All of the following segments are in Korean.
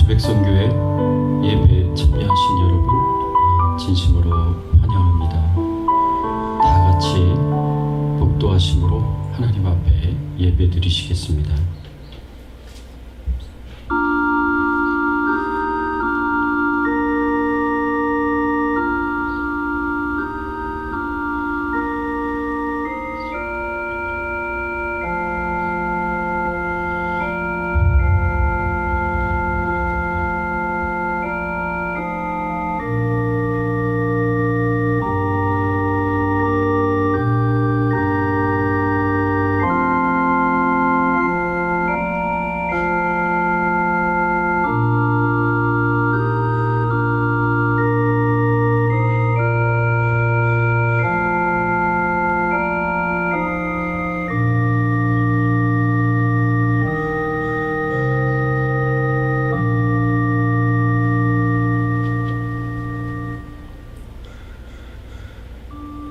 주백성교회 예배에 참여하신 여러분 진심으로 환영합니다. 다 같이 복도하심으로 하나님 앞에 예배 드리시겠습니다.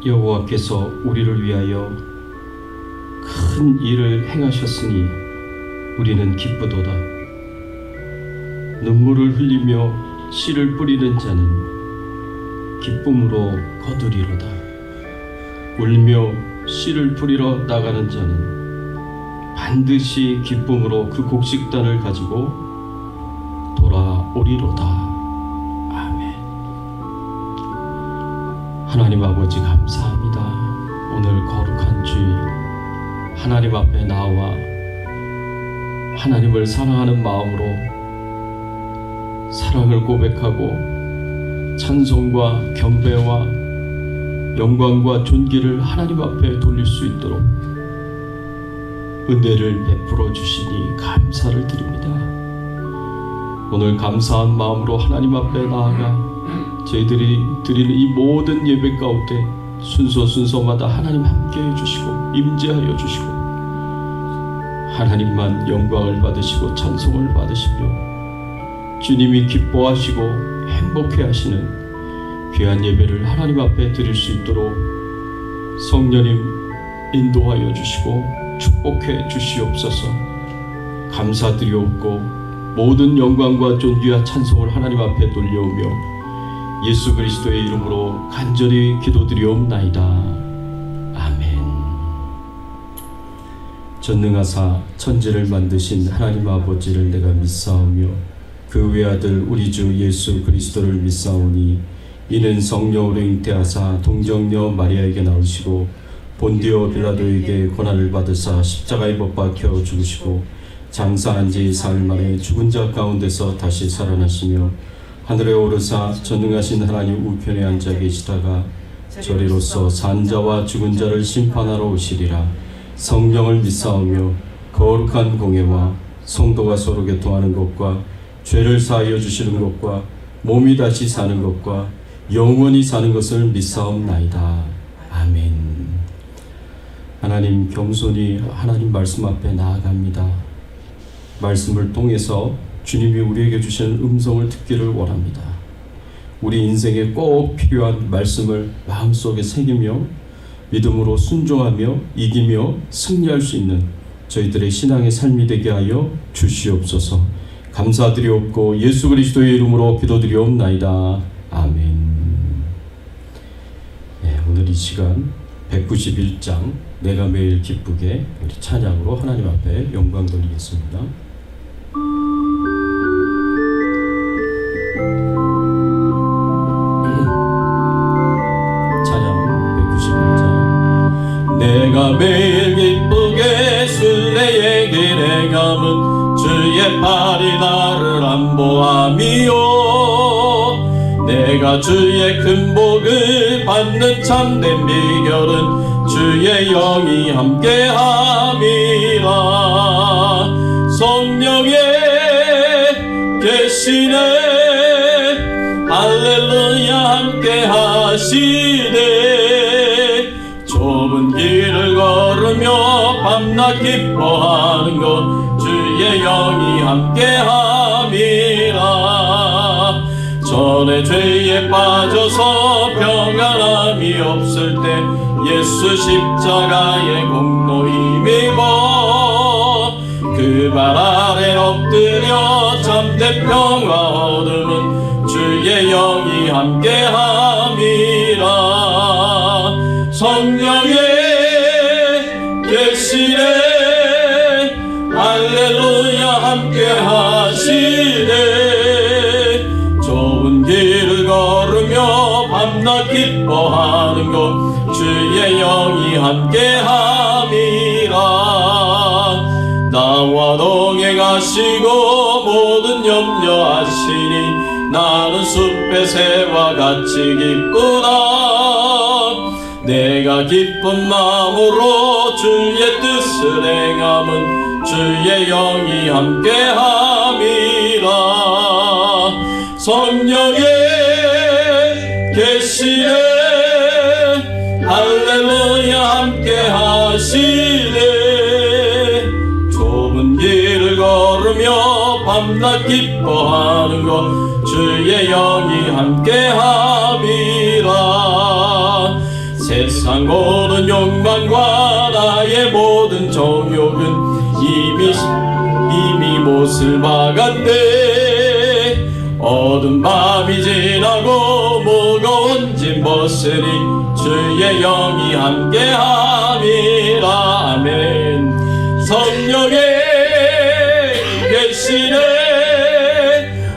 여호와께서 우리를 위하여 큰 일을 행하셨으니 우리는 기쁘도다. 눈물을 흘리며 씨를 뿌리는 자는 기쁨으로 거두리로다. 울며 씨를 뿌리러 나가는 자는 반드시 기쁨으로 그 곡식단을 가지고 돌아오리로다. 하나님 아버지 감사합니다. 오늘 거룩한 주일 하나님 앞에 나와 하나님을 사랑하는 마음으로 사랑을 고백하고 찬송과 경배와 영광과 존귀를 하나님 앞에 돌릴 수 있도록 은혜를 베풀어 주시니 감사를 드립니다. 오늘 감사한 마음으로 하나님 앞에 나아가 저희들이 드리는 이 모든 예배 가운데 순서마다 하나님 함께 해주시고 임재하여 주시고 하나님만 영광을 받으시고 찬송을 받으시며 주님이 기뻐하시고 행복해 하시는 귀한 예배를 하나님 앞에 드릴 수 있도록 성령님 인도하여 주시고 축복해 주시옵소서. 감사드리옵고 모든 영광과 존귀와 찬송을 하나님 앞에 돌려오며 예수 그리스도의 이름으로 간절히 기도드리옵나이다. 아멘. 전능하사 천지를 만드신 하나님 아버지를 내가 믿사오며 그 외아들 우리 주 예수 그리스도를 믿사오니 이는 성령으로 잉태하사 동정녀 마리아에게 나오시고 본디오 빌라도에게 고난을 받으사 십자가에 못 박혀 죽으시고 장사한 지 사흘 만에 죽은 자 가운데서 다시 살아나시며 하늘에 오르사 전능하신 하나님 우편에 앉아 계시다가 저리로서 산 자와 죽은 자를 심판하러 오시리라. 성령을 믿사오며 거룩한 공예와 성도가 서로 교통하는 것과 죄를 사하여 주시는 것과 몸이 다시 사는 것과 영원히 사는 것을 믿사옵나이다. 아멘. 하나님, 겸손히 하나님 말씀 앞에 나아갑니다. 말씀을 통해서 주님이 우리에게 주시는 음성을 듣기를 원합니다. 우리 인생에 꼭 필요한 말씀을 마음속에 새기며 믿음으로 순종하며 이기며 승리할 수 있는 저희들의 신앙의 삶이 되게 하여 주시옵소서. 감사드리옵고 예수 그리스도의 이름으로 기도드리옵나이다. 아멘. 네, 오늘 이 시간 191장 내가 매일 기쁘게 우리 찬양으로 하나님 앞에 영광 돌리겠습니다. 내가 매일 기쁘게 순례의 길에 가면 주의 팔이 나를 안보함이요 내가 주의 큰 복을 받는 참된 비결은 주의 영이 함께함이라. 성령의 계시네 할렐루야 함께하시네. 좁은 길을 걸으며 밤낮 기뻐하는 것 주의 영이 함께함이라. 전에 죄에 빠져서 평안함이 없을 때 예수 십자가의 공로 힘입어 그 발 아래 엎 엎드려 참된 평화 얻음은 주의 영이 함께함이라. 성령의 계시네 할렐루야 함께하시네. 좁은 길을 걸으며 밤낮 기뻐하는 것 주의 영이 함께함이라. 나와 동행하시고 모든 염려하시니 나는 숲의 새와 같이 기쁘다. 내가 기쁜 마음으로 주의 뜻을 행함은 주의 영이 함께함이라. 성령의 계시네 할렐루야 함께하시네. 좁은 길을 걸으며 밤낮 기뻐하는 것 주의 영이 함께함이라. 세상 모든 욕망과 나의 모든 정욕은 이미 못을 박았네. 어두운 밤이 지나고 무거운 짐 벗으니 주의 영이 함께함이라. 아멘. 성령의 계시네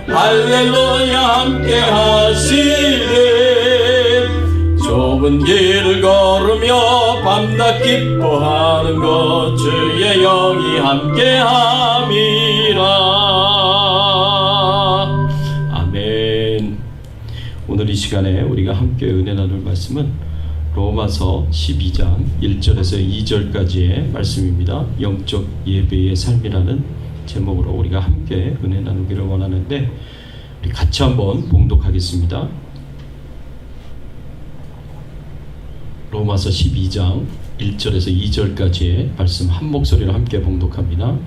할렐루야 함께하시네. 좁은 길을 걸으며 밤낮 기뻐하는 것 주의 영이 함께함이라. 아멘. 오늘 이 시간에 우리가 함께 은혜 나눌 말씀은 로마서 12장 1절에서 2절까지의 말씀입니다. 영적 예배의 삶이라는 제목으로 우리가 함께 은혜 나누기를 원하는데, 우리 같이 한번 봉독하겠습니다. 로마서 12장 1절에서 2절까지의 말씀 한 목소리로 함께 봉독합니다.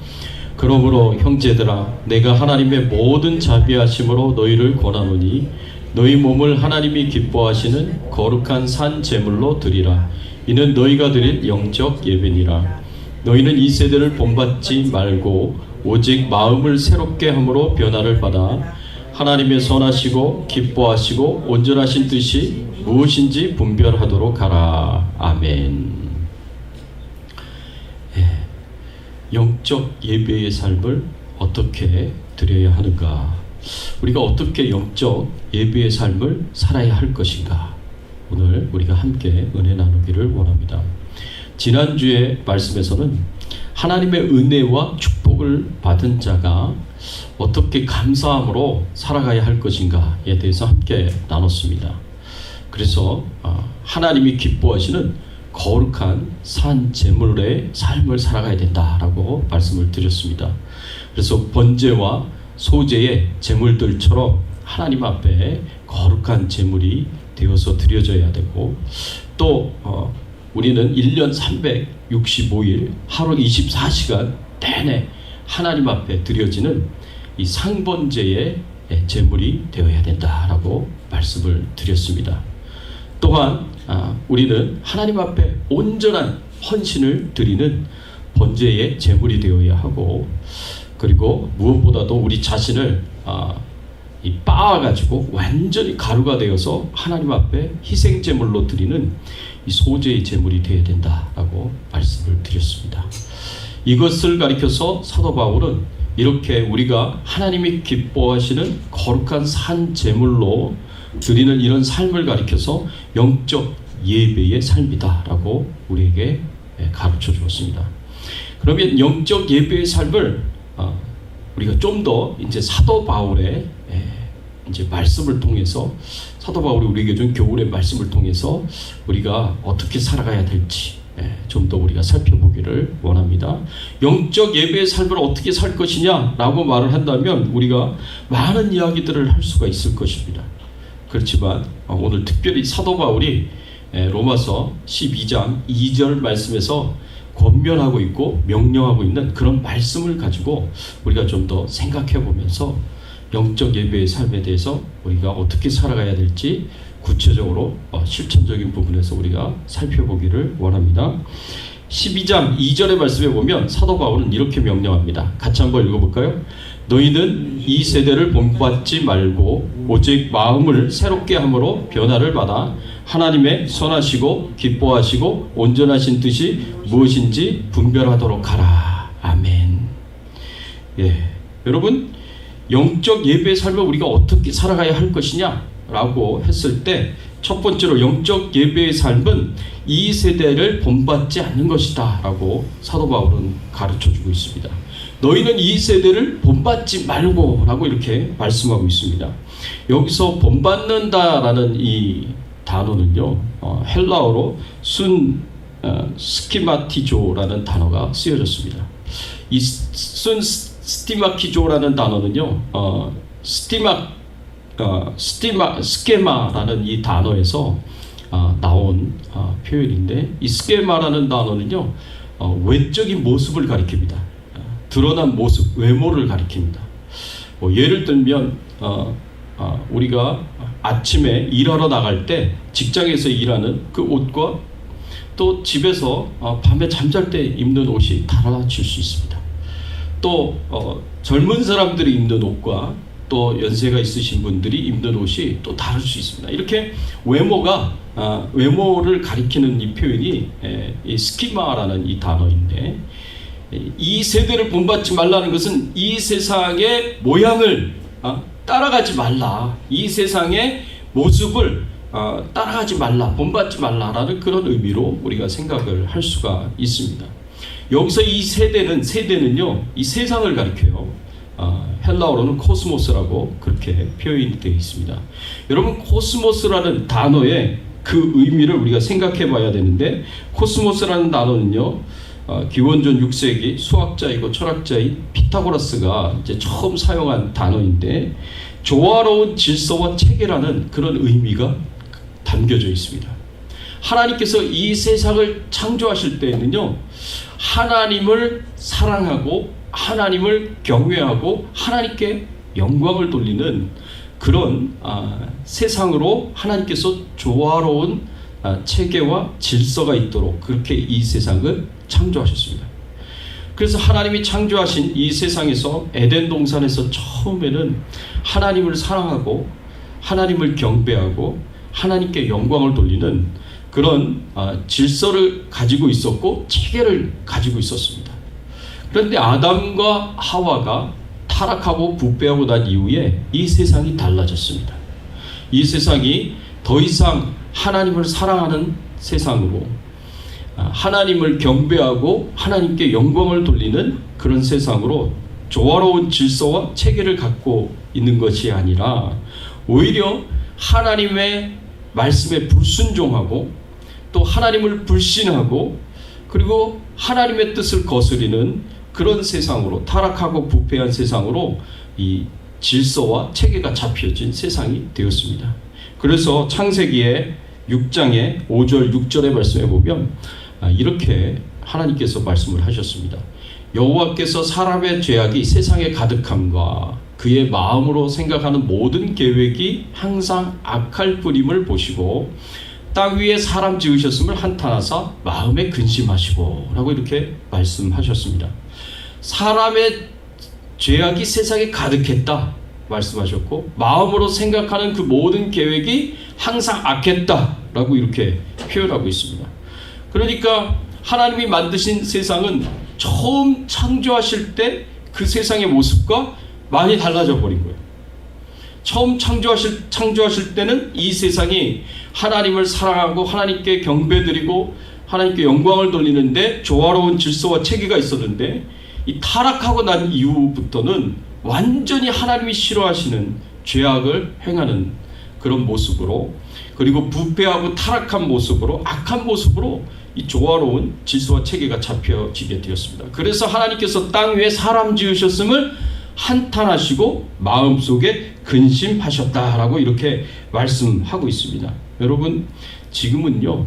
그러므로 형제들아, 내가 하나님의 모든 자비하심으로 너희를 권하노니 너희 몸을 하나님이 기뻐하시는 거룩한 산 제물로 드리라. 이는 너희가 드릴 영적 예배니라. 너희는 이 세대를 본받지 말고 오직 마음을 새롭게 함으로 변화를 받아 하나님의 선하시고 기뻐하시고 온전하신 뜻이 무엇인지 분별하도록 하라. 아멘. 영적 예배의 삶을 어떻게 드려야 하는가? 우리가 어떻게 영적 예배의 삶을 살아야 할 것인가? 오늘 우리가 함께 은혜 나누기를 원합니다. 지난주의 말씀에서는 하나님의 은혜와 축복을 받은 자가 어떻게 감사함으로 살아가야 할 것인가에 대해서 함께 나눴습니다. 그래서 하나님이 기뻐하시는 거룩한 산 제물의 삶을 살아가야 된다라고 말씀을 드렸습니다. 그래서 번제와 소제의 제물들처럼 하나님 앞에 거룩한 제물이 되어서 드려져야 되고, 또 우리는 1년 365일 하루 24시간 내내 하나님 앞에 드려지는 이 상번제의 제물이 되어야 된다라고 말씀을 드렸습니다. 또한 우리는 하나님 앞에 온전한 헌신을 드리는 번제의 제물이 되어야 하고, 그리고 무엇보다도 우리 자신을 빻아가지고 완전히 가루가 되어서 하나님 앞에 희생제물로 드리는 이 소제의 제물이 되어야 된다라고 말씀을 드렸습니다. 이것을 가리켜서 사도 바울은 이렇게 우리가 하나님이 기뻐하시는 거룩한 산 제물로 드리는 이런 삶을 가리켜서 영적 예배의 삶이다라고 우리에게 가르쳐 주었습니다. 그러면 영적 예배의 삶을 우리가 좀 더 이제 사도 바울의 이제 말씀을 통해서, 사도 바울이 우리에게 준 교훈의 말씀을 통해서 우리가 어떻게 살아가야 될지 좀 더 우리가 살펴보기를 원합니다. 영적 예배의 삶을 어떻게 살 것이냐라고 말을 한다면 우리가 많은 이야기들을 할 수가 있을 것입니다. 그렇지만 오늘 특별히 사도 바울이 로마서 12장 2절 말씀에서 권면하고 있고 명령하고 있는 그런 말씀을 가지고 우리가 좀 더 생각해 보면서 영적 예배의 삶에 대해서 우리가 어떻게 살아가야 될지 구체적으로 실천적인 부분에서 우리가 살펴보기를 원합니다. 12장 2절의 말씀에 보면 사도 바울은 이렇게 명령합니다. 같이 한번 읽어볼까요? 너희는 이 세대를 본받지 말고 오직 마음을 새롭게 함으로 변화를 받아 하나님의 선하시고 기뻐하시고 온전하신 뜻이 무엇인지 분별하도록 하라. 아멘. 예, 여러분, 영적 예배의 삶을 우리가 어떻게 살아가야 할 것이냐라고 했을 때 첫 번째로 영적 예배의 삶은 이 세대를 본받지 않는 것이다 라고 사도 바울은 가르쳐주고 있습니다. 너희는 이 세대를 본받지 말고 라고 이렇게 말씀하고 있습니다. 여기서 본받는다라는 이 단어는요, 헬라어로 스키마티조라는 단어가 쓰여졌습니다. 이 스티마키조라는 단어는요, 스케마라는 이 단어에서 나온 표현인데, 이 스케마라는 단어는요, 외적인 모습을 가리킵니다. 드러난 모습, 외모를 가리킵니다. 예를 들면 우리가 아침에 일하러 나갈 때 직장에서 일하는 그 옷과 또 집에서 밤에 잠잘 때 입는 옷이 달라질 수 있습니다. 또 젊은 사람들이 입는 옷과 또 연세가 있으신 분들이 입는 옷이 또 다를 수 있습니다. 이렇게 외모를 가리키는 이 표현이 이 스키마라는 이 단어인데, 이 세대를 본받지 말라는 것은 이 세상의 모양을 따라가지 말라, 이 세상의 모습을 따라가지 말라, 본받지 말라라는 그런 의미로 우리가 생각을 할 수가 있습니다. 여기서 이 세대는요, 이 세상을 가리켜요. 헬라어로는 코스모스라고 그렇게 표현이 되어 있습니다. 여러분, 코스모스라는 단어의 그 의미를 우리가 생각해 봐야 되는데, 코스모스라는 단어는요, 기원전 6세기 수학자이고 철학자인 피타고라스가 이제 처음 사용한 단어인데, 조화로운 질서와 체계라는 그런 의미가 담겨져 있습니다. 하나님께서 이 세상을 창조하실 때에는요, 하나님을 사랑하고 하나님을 경외하고 하나님께 영광을 돌리는 그런 세상으로 하나님께서 조화로운 체계와 질서가 있도록 그렇게 이 세상을 창조하셨습니다. 그래서 하나님이 창조하신 이 세상에서 에덴 동산에서 처음에는 하나님을 사랑하고 하나님을 경배하고 하나님께 영광을 돌리는 그런 질서를 가지고 있었고 체계를 가지고 있었습니다. 그런데 아담과 하와가 타락하고 부패하고 난 이후에 이 세상이 달라졌습니다. 이 세상이 더 이상 하나님을 사랑하는 세상으로, 하나님을 경배하고 하나님께 영광을 돌리는 그런 세상으로 조화로운 질서와 체계를 갖고 있는 것이 아니라 오히려 하나님의 말씀에 불순종하고 또 하나님을 불신하고 그리고 하나님의 뜻을 거스리는 그런 세상으로, 타락하고 부패한 세상으로 이 질서와 체계가 잡혀진 세상이 되었습니다. 그래서 창세기의 6장의 5절 6절의 말씀에 보면 이렇게 하나님께서 말씀을 하셨습니다. 여호와께서 사람의 죄악이 세상에 가득함과 그의 마음으로 생각하는 모든 계획이 항상 악할 뿐임을 보시고 땅 위에 사람 지으셨음을 한탄하사 마음에 근심하시고 라고 이렇게 말씀하셨습니다. 사람의 죄악이 세상에 가득했다 말씀하셨고, 마음으로 생각하는 그 모든 계획이 항상 악했다 라고 이렇게 표현하고 있습니다. 그러니까 하나님이 만드신 세상은 처음 창조하실 때 그 세상의 모습과 많이 달라져 버린 거예요. 처음 창조하실 때는 이 세상이 하나님을 사랑하고 하나님께 경배드리고 하나님께 영광을 돌리는데 조화로운 질서와 체계가 있었는데, 이 타락하고 난 이후부터는 완전히 하나님이 싫어하시는 죄악을 행하는 그런 모습으로, 그리고 부패하고 타락한 모습으로, 악한 모습으로 이 조화로운 질서와 체계가 잡혀지게 되었습니다. 그래서 하나님께서 땅 위에 사람 지으셨음을 한탄하시고 마음속에 근심하셨다라고 이렇게 말씀하고 있습니다. 여러분, 지금은요,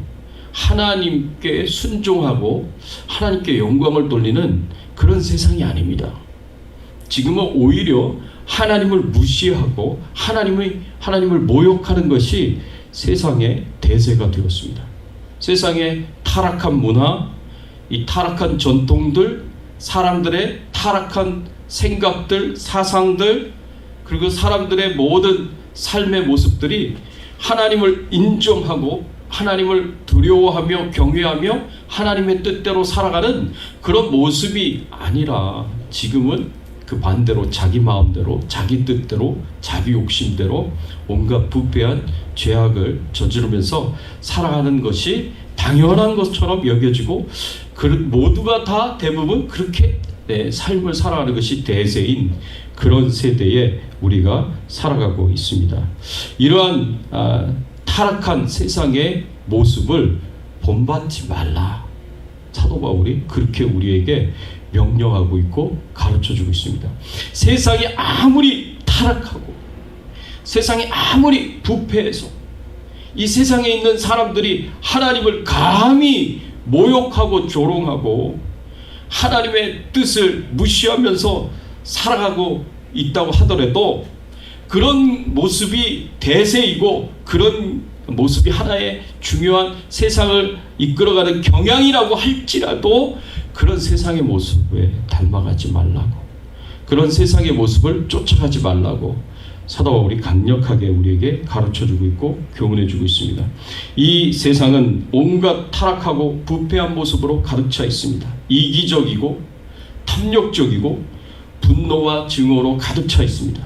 하나님께 순종하고 하나님께 영광을 돌리는 그런 세상이 아닙니다. 지금은 오히려 하나님을 무시하고 하나님을 모욕하는 것이 세상의 대세가 되었습니다. 세상의 타락한 문화, 이 타락한 전통들, 사람들의 타락한 생각들, 사상들, 그리고 사람들의 모든 삶의 모습들이 하나님을 인정하고 하나님을 두려워하며 경외하며 하나님의 뜻대로 살아가는 그런 모습이 아니라 지금은 그 반대로 자기 마음대로, 자기 뜻대로, 자기 욕심대로 온갖 부패한 죄악을 저지르면서 살아가는 것이 당연한 것처럼 여겨지고 모두가 다 대부분 그렇게 삶을 살아가는 것이 대세인 그런 세대에 우리가 살아가고 있습니다. 이러한 타락한 세상의 모습을 본받지 말라. 사도 바울이 그렇게 우리에게 명령하고 있고 가르쳐주고 있습니다. 세상이 아무리 타락하고 세상이 아무리 부패해서 이 세상에 있는 사람들이 하나님을 감히 모욕하고 조롱하고 하나님의 뜻을 무시하면서 살아가고 있다고 하더라도 그런 모습이 대세이고 그런 모습이 하나의 중요한 세상을 이끌어가는 경향이라고 할지라도 그런 세상의 모습에 닮아가지 말라고, 그런 세상의 모습을 쫓아가지 말라고 사도 바울이 강력하게 우리에게 가르쳐주고 있고 교훈해주고 있습니다. 이 세상은 온갖 타락하고 부패한 모습으로 가득 차 있습니다. 이기적이고 탐욕적이고 분노와 증오로 가득 차 있습니다.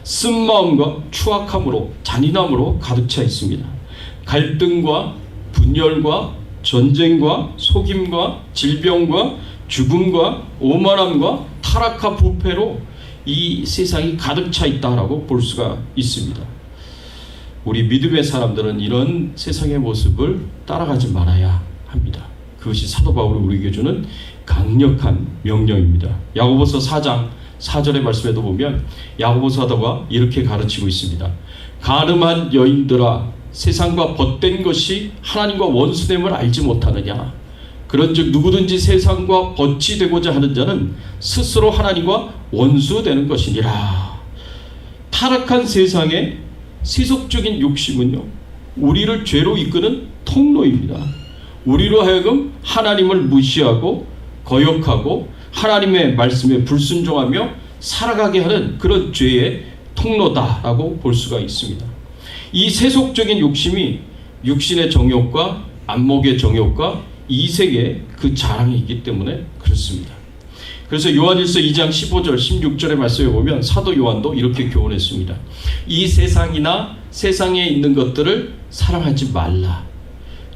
쓴마음과 추악함으로 잔인함으로 가득 차 있습니다. 갈등과 분열과 전쟁과 속임과 질병과 죽음과 오만함과 타락과 부패로 이 세상이 가득 차 있다라고 볼 수가 있습니다. 우리 믿음의 사람들은 이런 세상의 모습을 따라가지 말아야 합니다. 그것이 사도 바울이 우리에게 주는 강력한 명령입니다. 야고보서 4장 4절의 말씀에도 보면 야고보 사도가 이렇게 가르치고 있습니다. 가늠한 여인들아, 세상과 벗된 것이 하나님과 원수됨을 알지 못하느냐. 그런즉 누구든지 세상과 벗이 되고자 하는 자는 스스로 하나님과 원수되는 것이니라. 타락한 세상의 세속적인 욕심은요, 우리를 죄로 이끄는 통로입니다. 우리로 하여금 하나님을 무시하고 거역하고 하나님의 말씀에 불순종하며 살아가게 하는 그런 죄의 통로다라고 볼 수가 있습니다. 이 세속적인 욕심이 육신의 정욕과 안목의 정욕과 이색의 그 자랑이기 때문에 그렇습니다. 그래서 요한일서 2장 15절 16절의 말씀에 보면 사도 요한도 이렇게 교훈했습니다. 이 세상이나 세상에 있는 것들을 사랑하지 말라.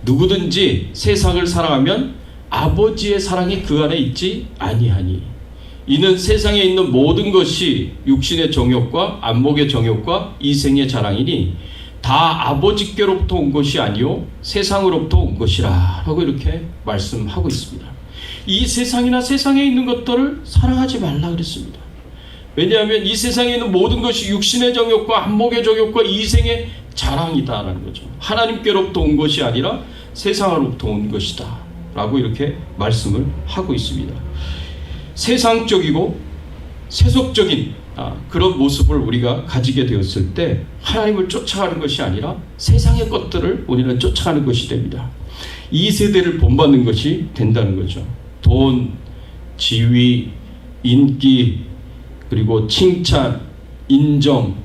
누구든지 세상을 사랑하면 아버지의 사랑이 그 안에 있지 아니하니. 이는 세상에 있는 모든 것이 육신의 정욕과 안목의 정욕과 이생의 자랑이니 다 아버지께로부터 온 것이 아니요 세상으로부터 온 것이라 라고 이렇게 말씀하고 있습니다. 이 세상이나 세상에 있는 것들을 사랑하지 말라 그랬습니다. 왜냐하면 이 세상에 있는 모든 것이 육신의 정욕과 안목의 정욕과 이생의 자랑이다라는 거죠. 하나님께로부터 온 것이 아니라 세상으로부터 온 것이다 라고 이렇게 말씀을 하고 있습니다. 세상적이고 세속적인 그런 모습을 우리가 가지게 되었을 때 하나님을 쫓아가는 것이 아니라 세상의 것들을 우리는 쫓아가는 것이 됩니다. 이 세대를 본받는 것이 된다는 거죠. 돈, 지위, 인기, 그리고 칭찬, 인정,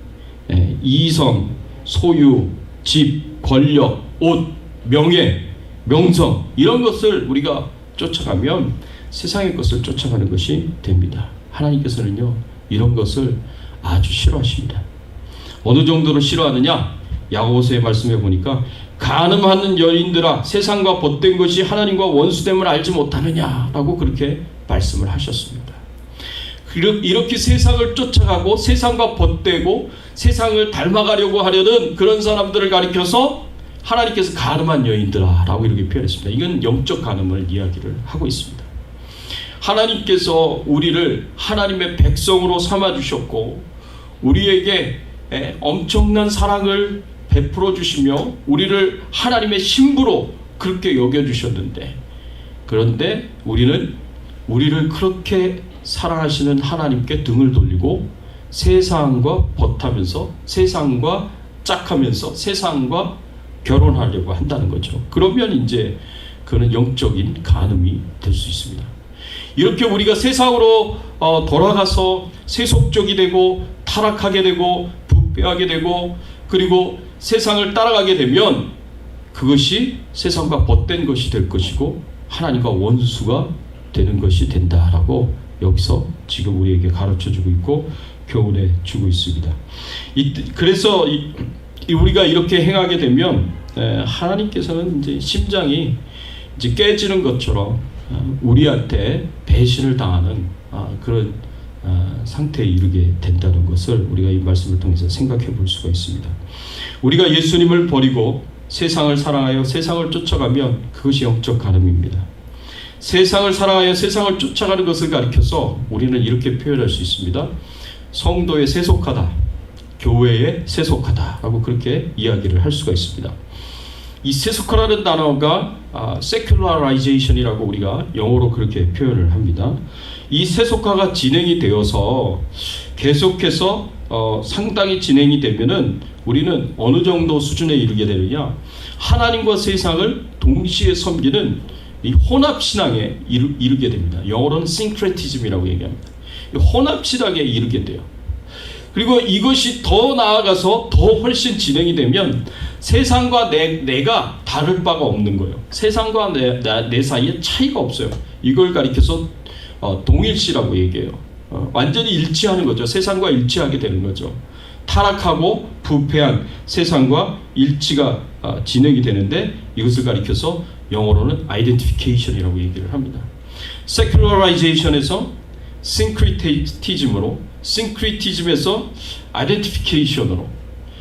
이성, 소유, 집, 권력, 옷, 명예, 명성 이런 것을 우리가 쫓아가면 세상의 것을 쫓아가는 것이 됩니다. 하나님께서는요 이런 것을 아주 싫어하십니다. 어느 정도로 싫어하느냐? 야고보서의 말씀에 보니까 간음하는 여인들아, 세상과 벗된 것이 하나님과 원수됨을 알지 못하느냐라고 그렇게 말씀을 하셨습니다. 이렇게 세상을 쫓아가고 세상과 벗되고 세상을 닮아가려고 하려는 그런 사람들을 가리켜서 하나님께서 간음한 여인들아 라고 이렇게 표현했습니다. 이건 영적 간음을 이야기를 하고 있습니다. 하나님께서 우리를 하나님의 백성으로 삼아주셨고 우리에게 엄청난 사랑을 베풀어 주시며 우리를 하나님의 신부로 그렇게 여겨주셨는데, 그런데 우리는 우리를 그렇게 사랑하시는 하나님께 등을 돌리고 세상과 벗하면서 세상과 짝하면서 세상과 결혼하려고 한다는 거죠. 그러면 이제 그는 영적인 간음이 될 수 있습니다. 이렇게 우리가 세상으로 돌아가서 세속적이 되고 타락하게 되고 부패하게 되고 그리고 세상을 따라가게 되면 그것이 세상과 벗된 것이 될 것이고 하나님과 원수가 되는 것이 된다라고 여기서 지금 우리에게 가르쳐주고 있고 교훈해 주고 있습니다. 그래서 우리가 이렇게 행하게 되면 하나님께서는 이제 심장이 이제 깨지는 것처럼 우리한테 배신을 당하는 그런 상태에 이르게 된다는 것을 우리가 이 말씀을 통해서 생각해 볼 수가 있습니다. 우리가 예수님을 버리고 세상을 사랑하여 세상을 쫓아가면 그것이 영적 간음입니다. 세상을 사랑하여 세상을 쫓아가는 것을 가리켜서 우리는 이렇게 표현할 수 있습니다. 성도에 세속하다, 교회에 세속하다 라고 그렇게 이야기를 할 수가 있습니다. 이 세속화라는 단어가 secularization 이라고 우리가 영어로 그렇게 표현을 합니다. 이 세속화가 진행이 되어서 계속해서 상당히 진행이 되면은 우리는 어느 정도 수준에 이르게 되느냐, 하나님과 세상을 동시에 섬기는 이 혼합신앙에 이르게 됩니다. 영어로는 syncretism이라고 얘기합니다. 혼합신앙에 이르게 돼요. 그리고 이것이 더 나아가서 더 훨씬 진행이 되면 세상과 내가 다를 바가 없는 거예요. 세상과 내 사이에 차이가 없어요. 이걸 가리켜서 동일시라고 얘기해요. 완전히 일치하는 거죠. 세상과 일치하게 되는 거죠. 타락하고 부패한 세상과 일치가 진행이 되는데 이것을 가리켜서 영어로는 identification이라고 얘기를 합니다. secularization에서 syncretism으로, syncretism에서 identification으로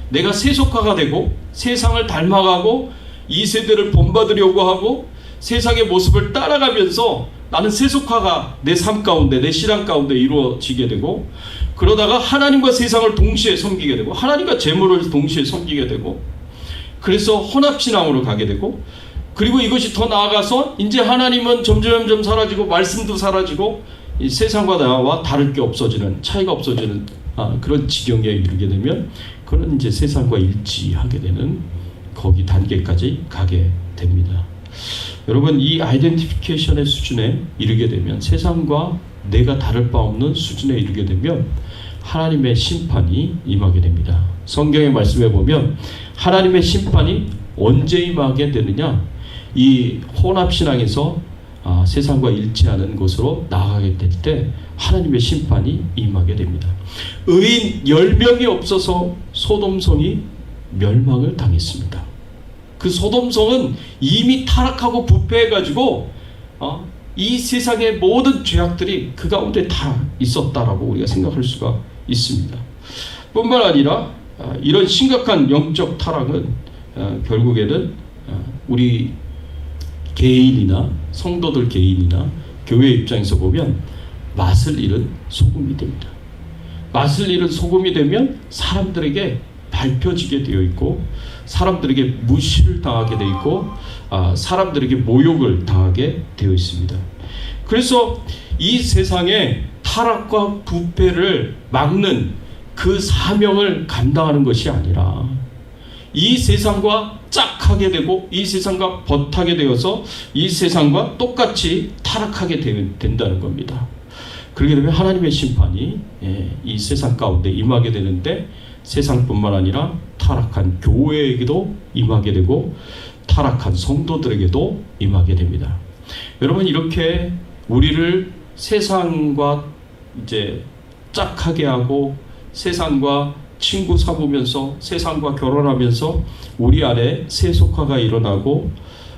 내가 세속화가 되고 세상을 닮아가고 이 세대를 본받으려고 하고 세상의 모습을 따라가면서 나는 세속화가 내 삶 가운데 내 신앙 가운데 이루어지게 되고 그러다가 하나님과 세상을 동시에 섬기게 되고 하나님과 재물을 동시에 섬기게 되고 그래서 혼합신앙으로 가게 되고 그리고 이것이 더 나아가서 이제 하나님은 점점 사라지고 말씀도 사라지고 이 세상과 나와 다를 게 없어지는 차이가 없어지는 그런 지경에 이르게 되면 그는 이제 세상과 일치하게 되는 거기 단계까지 가게 됩니다. 여러분 이 아이덴티피케이션의 수준에 이르게 되면 세상과 내가 다를 바 없는 수준에 이르게 되면 하나님의 심판이 임하게 됩니다. 성경의 말씀에 보면 하나님의 심판이 언제 임하게 되느냐, 이 혼합신앙에서 세상과 일치하는 곳으로 나아가게 될 때 하나님의 심판이 임하게 됩니다. 의인 10명이 없어서 소돔성이 멸망을 당했습니다. 그 소돔성은 이미 타락하고 부패해가지고 이 세상의 모든 죄악들이 그 가운데 다 있었다라고 우리가 생각할 수가 있습니다. 뿐만 아니라 이런 심각한 영적 타락은 결국에는 우리 개인이나 성도들 개인이나 교회 입장에서 보면 맛을 잃은 소금이 됩니다. 맛을 잃은 소금이 되면 사람들에게 밟혀지게 되어 있고 사람들에게 무시를 당하게 되어 있고 사람들에게 모욕을 당하게 되어 있습니다. 그래서 이 세상의 타락과 부패를 막는 그 사명을 감당하는 것이 아니라 이 세상과 짝하게 되고 이 세상과 벗하게 되어서 이 세상과 똑같이 타락하게 된다는 겁니다. 그렇게 되면 하나님의 심판이 이 세상 가운데 임하게 되는데 세상뿐만 아니라 타락한 교회에게도 임하게 되고 타락한 성도들에게도 임하게 됩니다. 여러분 이렇게 우리를 세상과 이제 짝하게 하고 세상과 친구 삼으면서 세상과 결혼하면서 우리 안에 세속화가 일어나고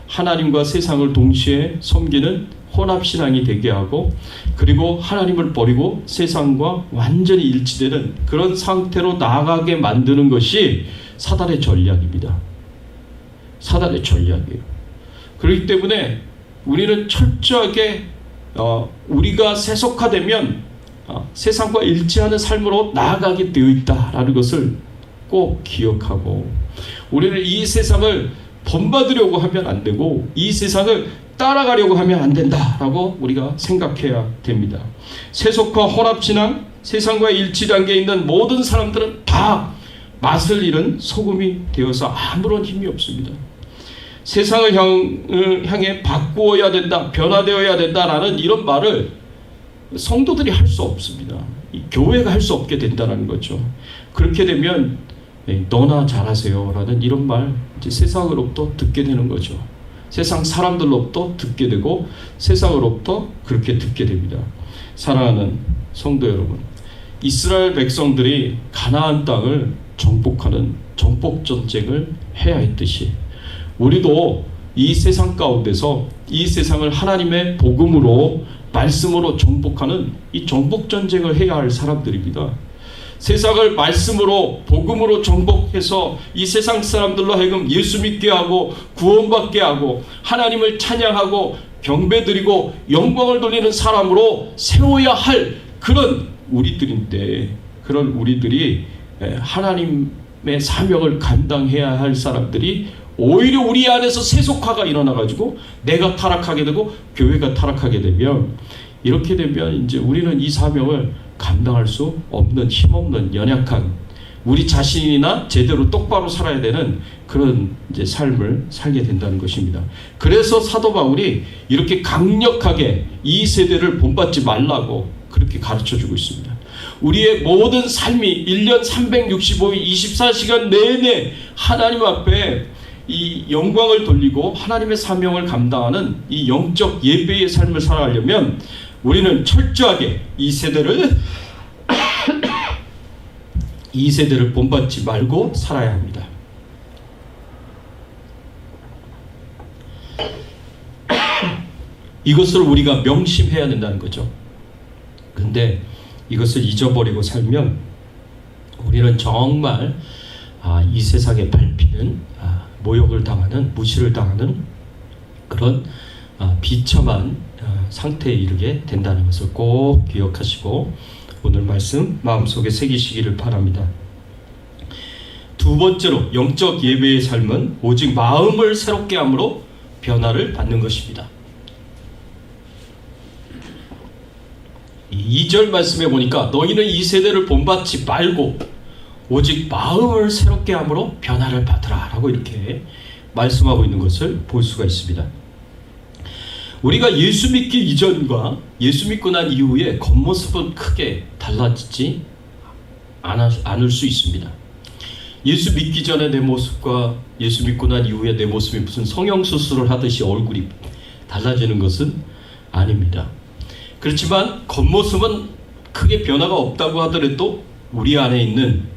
하나님과 세상을 동시에 섬기는 혼합신앙이 되게 하고 그리고 하나님을 버리고 세상과 완전히 일치되는 그런 상태로 나아가게 만드는 것이 사단의 전략입니다. 사단의 전략이에요. 그렇기 때문에 우리는 철저하게 우리가 세속화되면 세상과 일치하는 삶으로 나아가게 되어 있다라는 것을 꼭 기억하고 우리는 이 세상을 본받으려고 하면 안 되고 이 세상을 따라가려고 하면 안 된다라고 우리가 생각해야 됩니다. 세속화 혼합신앙, 세상과 일치 단계에 있는 모든 사람들은 다 맛을 잃은 소금이 되어서 아무런 힘이 없습니다. 세상을 향해 바꾸어야 된다, 변화되어야 된다라는 이런 말을 성도들이 할 수 없습니다. 교회가 할 수 없게 된다는 거죠. 그렇게 되면 너나 잘하세요 라는 이런 말 이제 세상으로부터 듣게 되는 거죠. 세상 사람들로부터 듣게 되고 세상으로부터 그렇게 듣게 됩니다. 사랑하는 성도 여러분, 이스라엘 백성들이 가나안 땅을 정복하는 정복 전쟁을 해야 했듯이 우리도 이 세상 가운데서 이 세상을 하나님의 복음으로 말씀으로 정복하는 이 정복 전쟁을 해야 할 사람들입니다. 세상을 말씀으로 복음으로 정복해서 이 세상 사람들로 하여금 예수 믿게 하고 구원받게 하고 하나님을 찬양하고 경배드리고 영광을 돌리는 사람으로 세워야 할 그런 우리들인데, 그런 우리들이 하나님의 사명을 감당해야 할 사람들이 오히려 우리 안에서 세속화가 일어나가지고 내가 타락하게 되고 교회가 타락하게 되면, 이렇게 되면 이제 우리는 이 사명을 감당할 수 없는, 힘없는, 연약한, 우리 자신이나 제대로 똑바로 살아야 되는 그런 이제 삶을 살게 된다는 것입니다. 그래서 사도 바울이 이렇게 강력하게 이 세대를 본받지 말라고 그렇게 가르쳐주고 있습니다. 우리의 모든 삶이 1년 365일 24시간 내내 하나님 앞에 이 영광을 돌리고 하나님의 사명을 감당하는 이 영적 예배의 삶을 살아가려면 우리는 철저하게 이 세대를 본받지 말고 살아야 합니다. 이것을 우리가 명심해야 된다는 거죠. 근데 이것을 잊어버리고 살면 우리는 정말 이 세상에 밟히는 모욕을 당하는, 무시를 당하는 그런 비참한 상태에 이르게 된다는 것을 꼭 기억하시고 오늘 말씀 마음속에 새기시기를 바랍니다. 두 번째로 영적 예배의 삶은 오직 마음을 새롭게 함으로 변화를 받는 것입니다. 2절 말씀에 보니까 너희는 이 세대를 본받지 말고 오직 마음을 새롭게 함으로 변화를 받으라 라고 이렇게 말씀하고 있는 것을 볼 수가 있습니다. 우리가 예수 믿기 이전과 예수 믿고 난 이후에 겉모습은 크게 달라지지 않을 수 있습니다. 예수 믿기 전에 내 모습과 예수 믿고 난 이후에 내 모습이 무슨 성형수술을 하듯이 얼굴이 달라지는 것은 아닙니다. 그렇지만 겉모습은 크게 변화가 없다고 하더라도 우리 안에 있는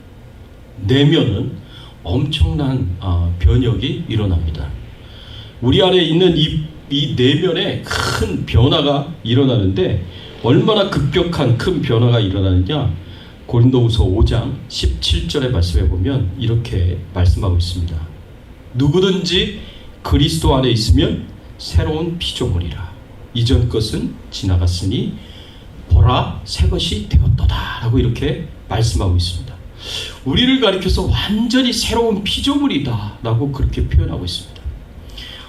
내면은 엄청난 변혁이 일어납니다. 우리 안에 있는 이 내면에 큰 변화가 일어나는데 얼마나 급격한 큰 변화가 일어나느냐, 고린도후서 5장 17절의 말씀에 보면 이렇게 말씀하고 있습니다. 누구든지 그리스도 안에 있으면 새로운 피조물이라. 이전 것은 지나갔으니 보라 새 것이 되었도다 라고 이렇게 말씀하고 있습니다. 우리를 가리켜서 완전히 새로운 피조물이다 라고 그렇게 표현하고 있습니다.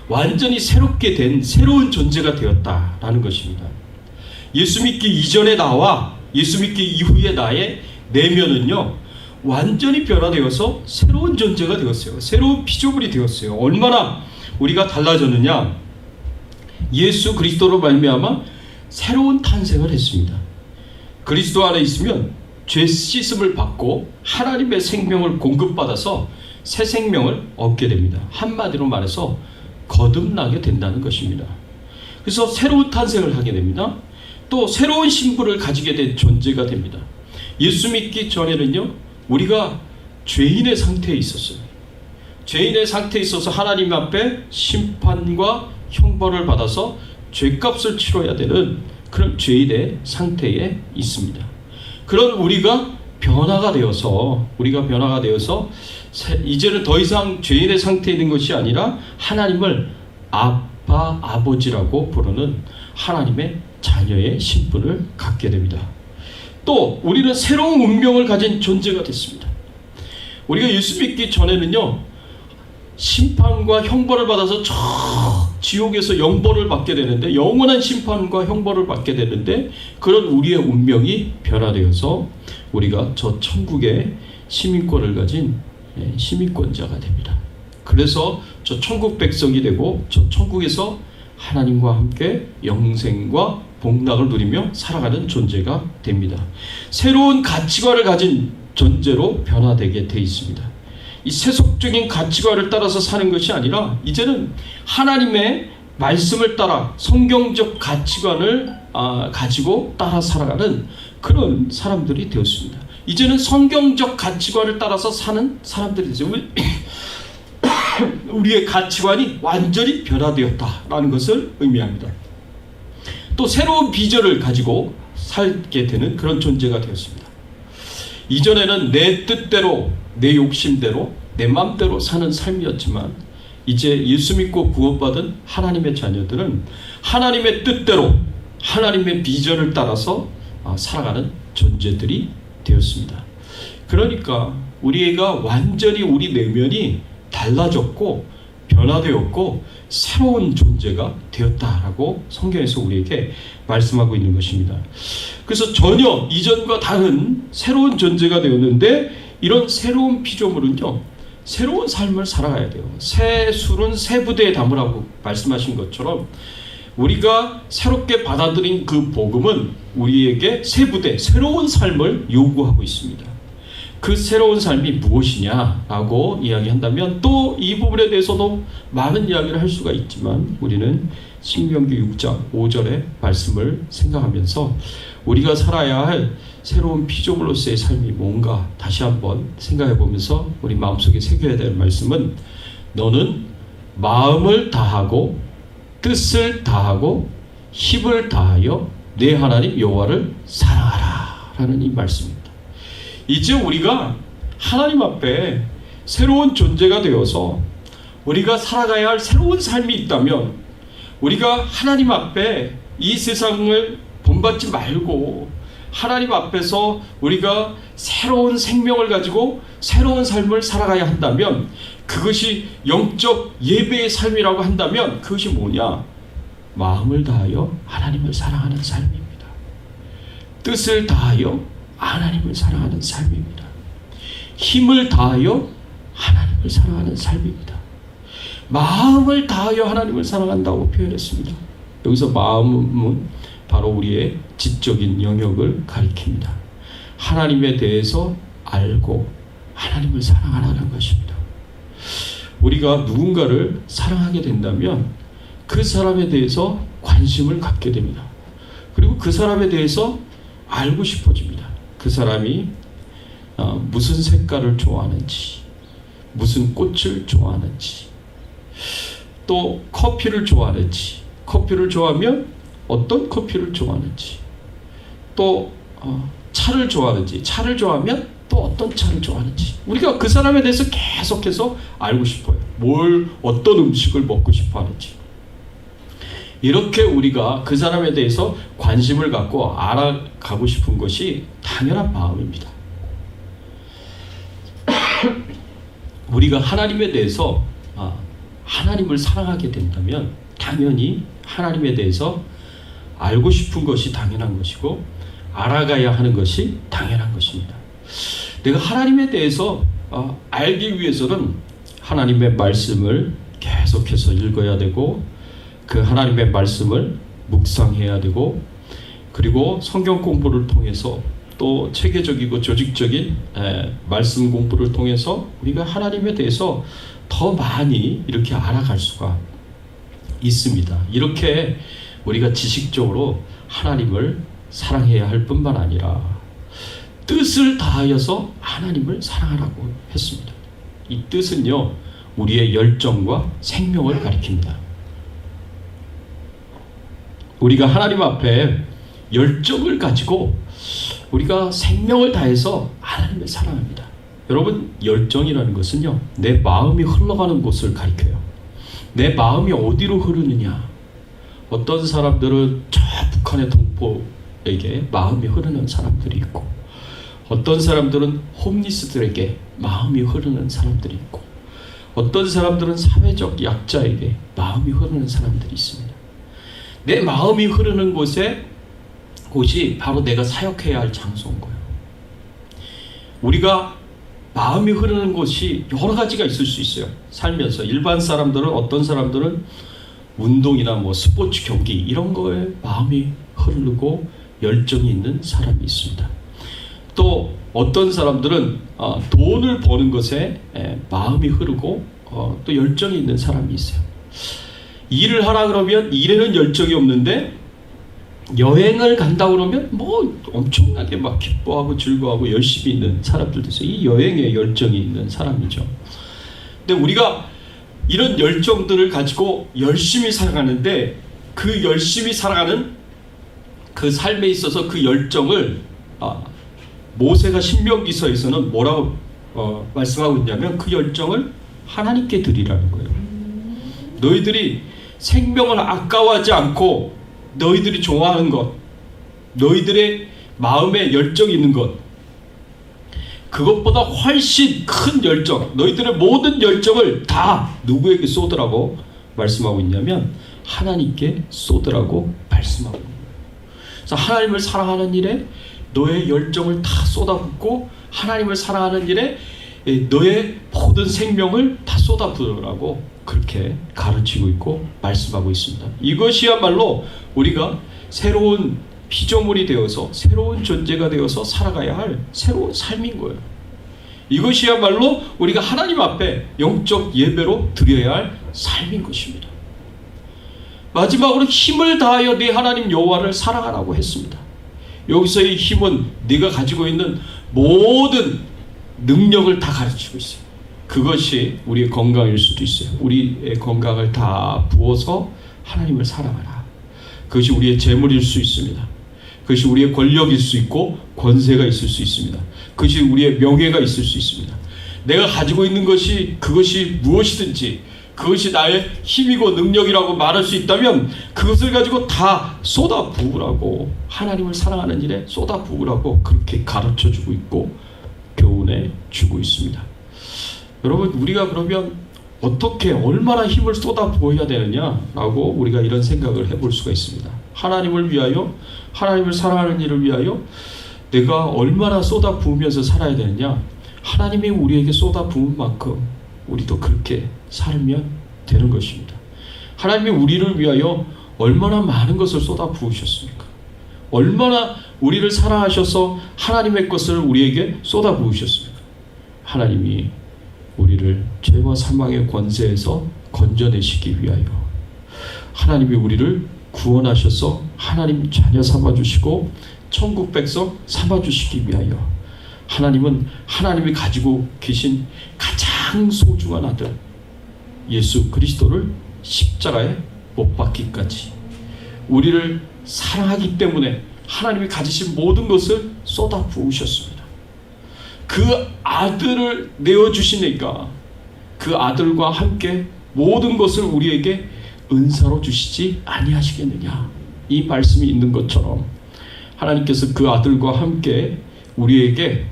완전히 새롭게 된 새로운 존재가 되었다라는 것입니다. 예수 믿기 이전의 나와 예수 믿기 이후의 나의 내면은요 완전히 변화되어서 새로운 존재가 되었어요. 새로운 피조물이 되었어요. 얼마나 우리가 달라졌느냐, 예수 그리스도로 말미암아 새로운 탄생을 했습니다. 그리스도 안에 있으면 죄 씻음을 받고 하나님의 생명을 공급받아서 새 생명을 얻게 됩니다. 한마디로 말해서 거듭나게 된다는 것입니다. 그래서 새로운 탄생을 하게 됩니다. 또 새로운 신분을 가지게 된 존재가 됩니다. 예수 믿기 전에는요 우리가 죄인의 상태에 있었어요. 죄인의 상태에 있어서 하나님 앞에 심판과 형벌을 받아서 죄값을 치러야 되는 그런 죄인의 상태에 있습니다. 그런 우리가 변화가 되어서 이제는 더 이상 죄인의 상태에 있는 것이 아니라 하나님을 아빠, 아버지라고 부르는 하나님의 자녀의 신분을 갖게 됩니다. 또 우리는 새로운 운명을 가진 존재가 됐습니다. 우리가 예수 믿기 전에는요 심판과 형벌을 받아서 저 지옥에서 영벌을 받게 되는데, 영원한 심판과 형벌을 받게 되는데, 그런 우리의 운명이 변화되어서 우리가 저 천국의 시민권을 가진 시민권자가 됩니다. 그래서 저 저 천국 백성이 되고 저 천국에서 하나님과 함께 영생과 복락을 누리며 살아가는 존재가 됩니다. 새로운 가치관을 가진 존재로 변화되게 돼 있습니다. 이 세속적인 가치관을 따라서 사는 것이 아니라 이제는 하나님의 말씀을 따라 성경적 가치관을 가지고 따라 살아가는 그런 사람들이 되었습니다. 이제는 성경적 가치관을 따라서 사는 사람들이 되죠. 우리의 가치관이 완전히 변화되었다라는 것을 의미합니다. 또 새로운 비전을 가지고 살게 되는 그런 존재가 되었습니다. 이전에는 내 뜻대로, 내 욕심대로, 내 맘대로 사는 삶이었지만 이제 예수 믿고 구원받은 하나님의 자녀들은 하나님의 뜻대로, 하나님의 비전을 따라서 살아가는 존재들이 되었습니다. 그러니까 우리가 완전히 우리 내면이 달라졌고 변화되었고 새로운 존재가 되었다라고 성경에서 우리에게 말씀하고 있는 것입니다. 그래서 전혀 이전과 다른 새로운 존재가 되었는데 이런 새로운 피조물은요, 새로운 삶을 살아가야 돼요. 새 술은 새 부대에 담으라고 말씀하신 것처럼 우리가 새롭게 받아들인 그 복음은 우리에게 새 부대, 새로운 삶을 요구하고 있습니다. 그 새로운 삶이 무엇이냐라고 이야기한다면 또 이 부분에 대해서도 많은 이야기를 할 수가 있지만 우리는 신명기 6장 5절의 말씀을 생각하면서 우리가 살아야 할 새로운 피조물로서의 삶이 뭔가 다시 한번 생각해 보면서 우리 마음속에 새겨야 될 말씀은 너는 마음을 다하고 뜻을 다하고 힘을 다하여 내 하나님 여호와를 사랑하라 라는 이 말씀입니다. 이제 우리가 하나님 앞에 새로운 존재가 되어서 우리가 살아가야 할 새로운 삶이 있다면 우리가 하나님 앞에 이 세상을 본받지 말고 하나님 앞에서 우리가 새로운 생명을 가지고 새로운 삶을 살아가야 한다면 그것이 영적 예배의 삶이라고 한다면 그것이 뭐냐? 마음을 다하여 하나님을 사랑하는 삶입니다. 뜻을 다하여 하나님을 사랑하는 삶입니다. 힘을 다하여 하나님을 사랑하는 삶입니다. 마음을 다하여 하나님을 사랑한다고 표현했습니다. 여기서 마음은 바로 우리의 지적인 영역을 가리킵니다. 하나님에 대해서 알고 하나님을 사랑하라는 것입니다. 우리가 누군가를 사랑하게 된다면 그 사람에 대해서 관심을 갖게 됩니다. 그리고 그 사람에 대해서 알고 싶어집니다. 그 사람이 무슨 색깔을 좋아하는지, 무슨 꽃을 좋아하는지, 또 커피를 좋아하는지, 커피를 좋아하면 어떤 커피를 좋아하는지, 또 차를 좋아하는지, 차를 좋아하면 또 어떤 차를 좋아하는지 우리가 그 사람에 대해서 계속해서 알고 싶어요. 어떤 음식을 먹고 싶어 하는지. 이렇게 우리가 그 사람에 대해서 관심을 갖고 알아가고 싶은 것이 당연한 마음입니다. 우리가 하나님에 대해서 하나님을 사랑하게 된다면 당연히 하나님에 대해서 알고 싶은 것이 당연한 것이고 알아가야 하는 것이 당연한 것입니다. 내가 하나님에 대해서 알기 위해서는 하나님의 말씀을 계속해서 읽어야 되고 그 하나님의 말씀을 묵상해야 되고 그리고 성경 공부를 통해서 또 체계적이고 조직적인 말씀 공부를 통해서 우리가 하나님에 대해서 더 많이 이렇게 알아갈 수가 있습니다. 이렇게 우리가 지식적으로 하나님을 사랑해야 할 뿐만 아니라 뜻을 다하여서 하나님을 사랑하라고 했습니다. 이 뜻은요, 우리의 열정과 생명을 가리킵니다. 우리가 하나님 앞에 열정을 가지고 우리가 생명을 다해서 하나님을 사랑합니다. 여러분, 열정이라는 것은요, 내 마음이 흘러가는 곳을 가리켜요. 내 마음이 어디로 흐르느냐. 어떤 사람들은 저 북한의 동포에게 마음이 흐르는 사람들이 있고 어떤 사람들은 홈리스들에게 마음이 흐르는 사람들이 있고 어떤 사람들은 사회적 약자에게 마음이 흐르는 사람들이 있습니다. 내 마음이 흐르는 곳이 바로 내가 사역해야 할 장소인 거예요. 우리가 마음이 흐르는 곳이 여러 가지가 있을 수 있어요. 살면서 일반 사람들은, 어떤 사람들은 운동이나 뭐 스포츠 경기 이런 거에 마음이 흐르고 열정이 있는 사람이 있습니다. 또 어떤 사람들은 돈을 버는 것에 마음이 흐르고 또 열정이 있는 사람이 있어요. 일을 하라 그러면 일에는 열정이 없는데 여행을 간다 그러면 뭐 엄청나게 막 기뻐하고 즐거워하고 열심히 있는 사람들도 있어요. 이 여행에 열정이 있는 사람이죠. 근데 우리가 이런 열정들을 가지고 열심히 살아가는데 그 열심히 살아가는 그 삶에 있어서 그 열정을 모세가 신명기서에서는 뭐라고 말씀하고 있냐면 그 열정을 하나님께 드리라는 거예요. 너희들이 생명을 아까워하지 않고 너희들이 좋아하는 것, 너희들의 마음에 열정이 있는 것, 그것보다 훨씬 큰 열정, 너희들의 모든 열정을 다 누구에게 쏟으라고 말씀하고 있냐면 하나님께 쏟으라고 말씀하고 있는 거예요. 그래서 하나님을 사랑하는 일에 너의 열정을 다 쏟아붓고 하나님을 사랑하는 일에 너의 모든 생명을 다 쏟아부으라고 그렇게 가르치고 있고 말씀하고 있습니다. 이것이야말로 우리가 새로운 피조물이 되어서 새로운 존재가 되어서 살아가야 할 새로운 삶인 거예요. 이것이야말로 우리가 하나님 앞에 영적 예배로 드려야 할 삶인 것입니다. 마지막으로 힘을 다하여 네 하나님 여호와를 사랑하라고 했습니다. 여기서의 힘은 네가 가지고 있는 모든 능력을 다 가르치고 있어요. 그것이 우리의 건강일 수도 있어요. 우리의 건강을 다 부어서 하나님을 사랑하라. 그것이 우리의 재물일 수 있습니다. 그것이 우리의 권력일 수 있고 권세가 있을 수 있습니다. 그것이 우리의 명예가 있을 수 있습니다. 내가 가지고 있는 것이 그것이 무엇이든지 그것이 나의 힘이고 능력이라고 말할 수 있다면 그것을 가지고 다 쏟아 부으라고, 하나님을 사랑하는 일에 쏟아 부으라고 그렇게 가르쳐주고 있고 교훈해 주고 있습니다. 여러분, 우리가 그러면 어떻게 얼마나 힘을 쏟아 부어야 되느냐라고 우리가 이런 생각을 해볼 수가 있습니다. 하나님을 위하여, 하나님을 사랑하는 일을 위하여 내가 얼마나 쏟아 부으면서 살아야 되느냐. 하나님이 우리에게 쏟아 부은 만큼 우리도 그렇게 살면 되는 것입니다. 하나님이 우리를 위하여 얼마나 많은 것을 쏟아 부으셨습니까? 얼마나 우리를 사랑하셔서 하나님의 것을 우리에게 쏟아 부으셨습니까? 하나님이 우리를 죄와 사망의 권세에서 건져내시기 위하여, 하나님이 우리를 구원하셔서 하나님 자녀 삼아주시고 천국 백성 삼아주시기 위하여, 하나님은 하나님이 가지고 계신 가장 소중한 아들 예수 그리스도를 십자가에 못 박기까지 우리를 사랑하기 때문에 하나님이 가지신 모든 것을 쏟아 부으셨습니다. 그 아들을 내어주시니까 그 아들과 함께 모든 것을 우리에게 은사로 주시지 아니하시겠느냐. 이 말씀이 있는 것처럼 하나님께서 그 아들과 함께 우리에게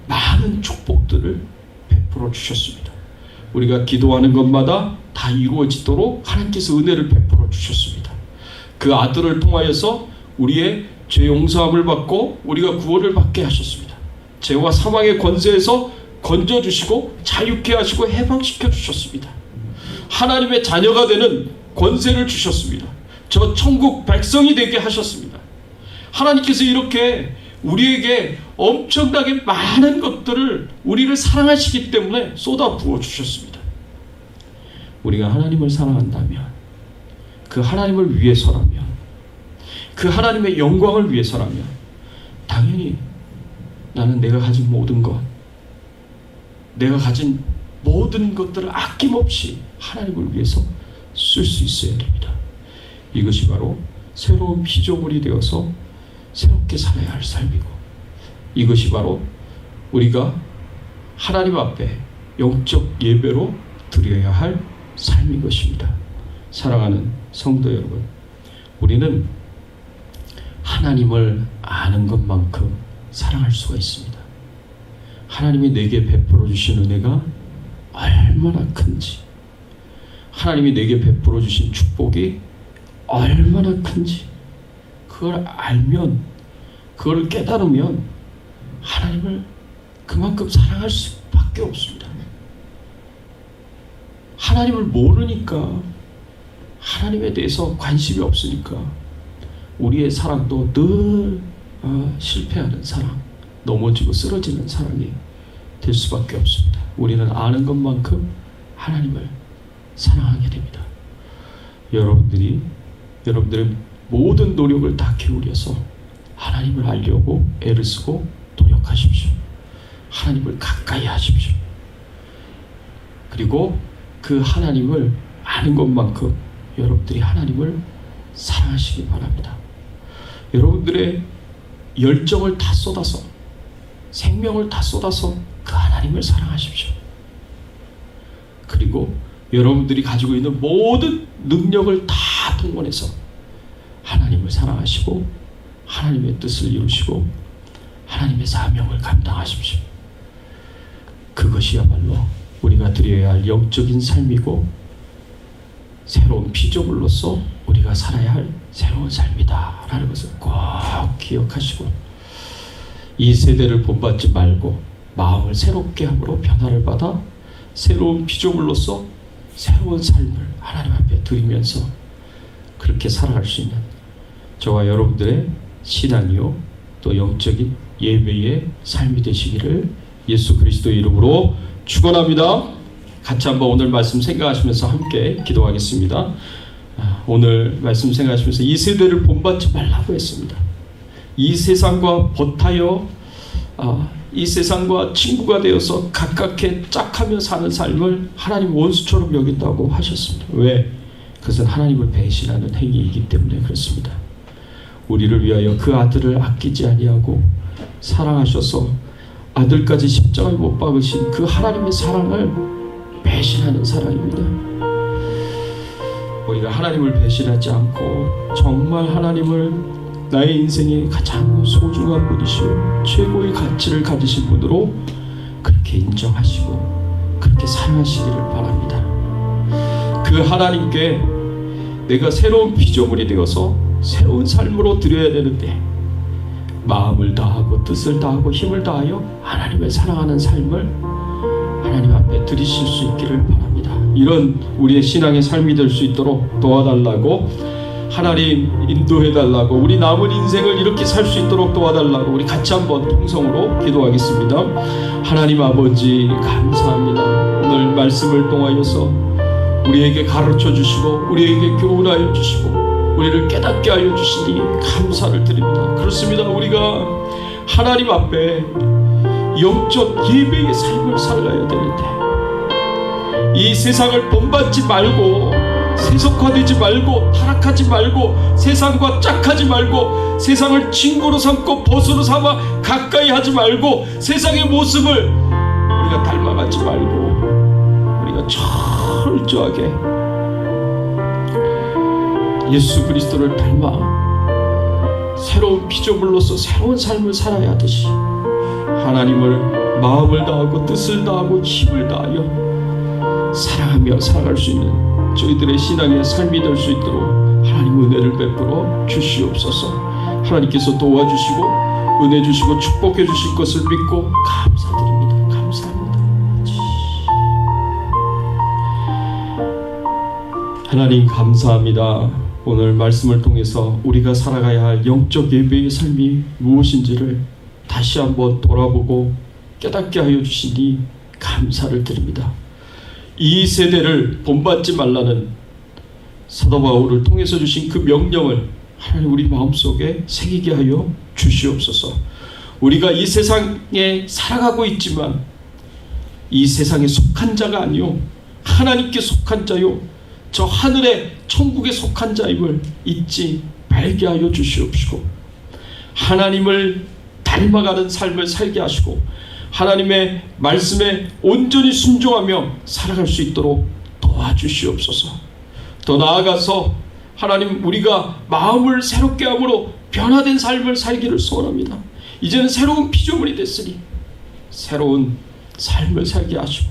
많은 축복들을 베풀어 주셨습니다. 우리가 기도하는 것마다 다 이루어지도록 하나님께서 은혜를 베풀어 주셨습니다. 그 아들을 통하여서 우리의 죄 용서함을 받고 우리가 구원을 받게 하셨습니다. 죄와 사망의 권세에서 건져주시고 자유케 하시고 해방시켜 주셨습니다. 하나님의 자녀가 되는 권세를 주셨습니다. 저 천국 백성이 되게 하셨습니다. 하나님께서 이렇게 우리에게 엄청나게 많은 것들을, 우리를 사랑하시기 때문에 쏟아 부어 주셨습니다. 우리가 하나님을 사랑한다면, 그 하나님을 위해서라면, 그 하나님의 영광을 위해서라면 당연히 나는 내가 가진 모든 것, 내가 가진 모든 것들을 아낌없이 하나님을 위해서 쓸 수 있어야 됩니다. 이것이 바로 새로운 피조물이 되어서 새롭게 살아야 할 삶이고, 이것이 바로 우리가 하나님 앞에 영적 예배로 드려야 할 삶인 것입니다. 사랑하는 성도 여러분, 우리는 하나님을 아는 것만큼 사랑할 수가 있습니다. 하나님이 내게 베풀어 주신 은혜가 얼마나 큰지, 하나님이 내게 베풀어 주신 축복이 얼마나 큰지, 그걸 알면, 그걸 깨달으면 하나님을 그만큼 사랑할 수밖에 없습니다. 하나님을 모르니까, 하나님에 대해서 관심이 없으니까 우리의 사랑도 늘 실패하는 사랑, 넘어지고 쓰러지는 사랑이 될 수밖에 없습니다. 우리는 아는 것만큼 하나님을 사랑하게 됩니다. 여러분들의 모든 노력을 다 기울여서 하나님을 알려고 애를 쓰고 노력하십시오. 하나님을 가까이 하십시오. 그리고 그 하나님을 아는 것만큼 여러분들이 하나님을 사랑하시기 바랍니다. 여러분들의 열정을 다 쏟아서, 생명을 다 쏟아서 그 하나님을 사랑하십시오. 그리고 여러분들이 가지고 있는 모든 능력을 다 동원해서 하나님을 사랑하시고 하나님의 뜻을 이루시고 하나님의 사명을 감당하십시오. 그것이야말로 우리가 드려야 할 영적인 삶이고 새로운 피조물로서 우리가 살아야 할 새로운 삶이다 라는 것을 꼭 기억하시고, 이 세대를 본받지 말고 마음을 새롭게 함으로 변화를 받아 새로운 피조물로서 새로운 삶을 하나님 앞에 드리면서 그렇게 살아갈 수 있는 저와 여러분들의 신앙이요 또 영적인 예배의 삶이 되시기를 예수 그리스도의 이름으로 축원합니다. 같이 한번 오늘 말씀 생각하시면서 함께 기도하겠습니다. 오늘 말씀 생각하시면서 이 세대를 본받지 말라고 했습니다. 이 세상과 버타여 이 세상과 친구가 되어서 가깝게 짝하며 사는 삶을 하나님 원수처럼 여긴다고 하셨습니다. 왜? 그것은 하나님을 배신하는 행위이기 때문에 그렇습니다. 우리를 위하여 그 아들을 아끼지 아니하고 사랑하셔서 아들까지 십자가에 못 박으신 그 하나님의 사랑을 배신하는 사랑입니다. 우리가 하나님을 배신하지 않고 정말 하나님을 나의 인생의 가장 소중한 분이시오 최고의 가치를 가지신 분으로 그렇게 인정하시고 그렇게 사랑하시기를 바랍니다. 그 하나님께 내가 새로운 피조물이 되어서 새로운 삶으로 드려야 되는데 마음을 다하고 뜻을 다하고 힘을 다하여 하나님을 사랑하는 삶을 하나님 앞에 드리실 수 있기를 바랍니다. 이런 우리의 신앙의 삶이 될 수 있도록 도와달라고, 하나님 인도해달라고, 우리 남은 인생을 이렇게 살 수 있도록 도와달라고 우리 같이 한번 통성으로 기도하겠습니다. 하나님 아버지 감사합니다. 오늘 말씀을 통하여서 우리에게 가르쳐 주시고 우리에게 교훈하여 주시고 우리를 깨닫게 하여 주시니 감사를 드립니다. 그렇습니다. 우리가 하나님 앞에 영적 예배의 삶을 살아야 되는데 이 세상을 본받지 말고 세속화되지 말고 타락하지 말고 세상과 짝하지 말고 세상을 친구로 삼고 벗으로 삼아 가까이 하지 말고 세상의 모습을 우리가 닮아가지 말고 우리가 철저하게 예수 그리스도를 닮아 새로운 피조물로서 새로운 삶을 살아야 하듯이 하나님을 마음을 다하고 뜻을 다하고 힘을 다하여 사랑하며 살아갈 수 있는 저희들의 신앙의 삶이 될 수 있도록 하나님 은혜를 베풀어 주시옵소서. 하나님께서 도와주시고 은혜 주시고 축복해 주실 것을 믿고 감사드립니다. 감사합니다. 하나님 감사합니다. 오늘 말씀을 통해서 우리가 살아가야 할 영적 예배의 삶이 무엇인지를 다시 한번 돌아보고 깨닫게 하여 주시니 감사를 드립니다. 이 세대를 본받지 말라는 사도 바울을 통해서 주신 그 명령을 하나님 우리 마음속에 새기게 하여 주시옵소서. 우리가 이 세상에 살아가고 있지만 이 세상에 속한 자가 아니요 하나님께 속한 자요 저 하늘의 천국에 속한 자임을 잊지 말게 하여 주시옵시고 하나님을 닮아가는 삶을 살게 하시고 하나님의 말씀에 온전히 순종하며 살아갈 수 있도록 도와주시옵소서. 더 나아가서 하나님 우리가 마음을 새롭게 함으로 변화된 삶을 살기를 소원합니다. 이제는 새로운 피조물이 됐으니 새로운 삶을 살게 하시고